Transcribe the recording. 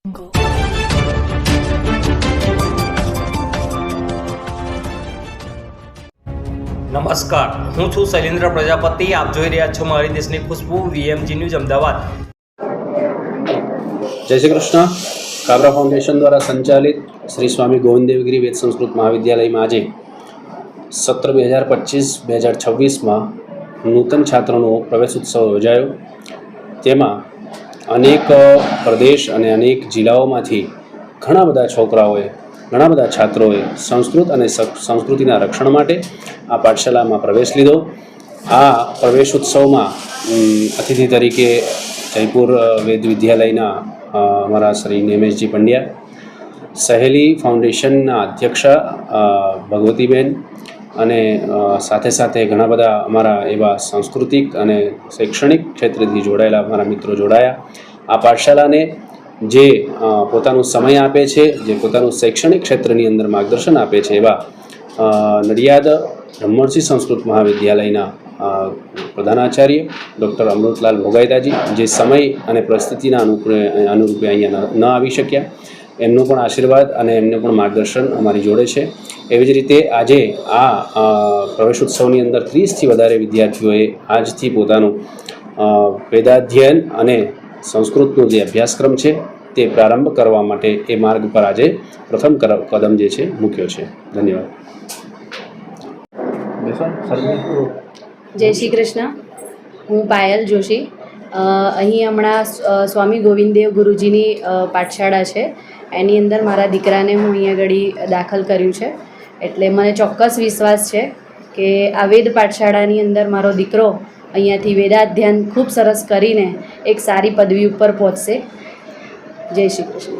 નમસ્કાર, હું છું શૈલેન્દ્ર પ્રજાપતિ. આપ જોઈ રહ્યા છો મારી દેશની ખુશ્બુ, VMG ન્યૂઝ અમદાવાદ. જય શ્રી કૃષ્ણ. કાબરા ફાઉન્ડેશન દ્વારા સંચાલિત શ્રી સ્વામી ગોવિંદદેવગિરી વેદ સંસ્કૃત મહાવિદ્યાલયમાં આજે સત્ર 2025-2026માં નૂતન છાત્રોનો પ્રવેશ ઉત્સવ યોજાયો. તેમાં અનેક પ્રદેશ અને અનેક જિલ્લાઓમાંથી ઘણા બધા છોકરાઓએ, ઘણા બધા છાત્રોએ સંસ્કૃત અને સંસ્કૃતિના રક્ષણ માટે આ પાઠશાલામાં પ્રવેશ લીધો. આ પ્રવેશ ઉત્સવમાં અતિથિ તરીકે જયપુર વેદ વિદ્યાલયના અમારા શ્રી નેમેશજી પંડ્યા, સહેલી ફાઉન્ડેશનના અધ્યક્ષા ભગવતીબેન અને સાથે સાથે ઘણા બધા અમારા એવા સાંસ્કૃતિક અને શૈક્ષણિક ક્ષેત્રથી જોડાયેલા અમારા મિત્રો જોડાયા. આ પાઠશાલાને જે પોતાનો સમય આપે છે, જે પોતાનું શૈક્ષણિક ક્ષેત્રની અંદર માર્ગદર્શન આપે છે એવા નડિયાદ બ્રહ્મર્ષિ સંસ્કૃત મહાવિદ્યાલયના પ્રધાનાચાર્ય ડૉક્ટર અમૃતલાલ ભોગાયતાજી, જે સમય અને પરિસ્થિતિના અનુરૂપે અહીંયા ન આવી શક્યા, એમનો પણ આશીર્વાદ અને એમનું પણ માર્ગદર્શન અમારી જોડે છે. એવી જ રીતે આજે આ પ્રવેશ ઉત્સવની અંદર 30થી વધારે વિદ્યાર્થીઓએ આજથી પોતાનું વેદાધ્યયન અને સંસ્કૃતનો જે અભ્યાસક્રમ છે તે પ્રારંભ કરવા માટે એ માર્ગ પર આજે પ્રથમ કદમ જે છે મૂક્યો છે. ધન્યવાદ. જય શ્રી કૃષ્ણ. હું પાયલ જોશી. અહીં હમણાં સ્વામી ગોવિંદદેવ ગુરુજીની પાઠશાળા છે, એની અંદર મારા દીકરાને હું અહીંયા આગળ દાખલ કર્યું છે. એટલે મને ચોક્કસ વિશ્વાસ છે કે આ વેદ પાઠશાળાની અંદર મારો દીકરો અહીંયાથી વેદાધ્યયન ખૂબ સરસ કરીને એક સારી પદવી ઉપર પહોંચશે. જય શ્રી કૃષ્ણ.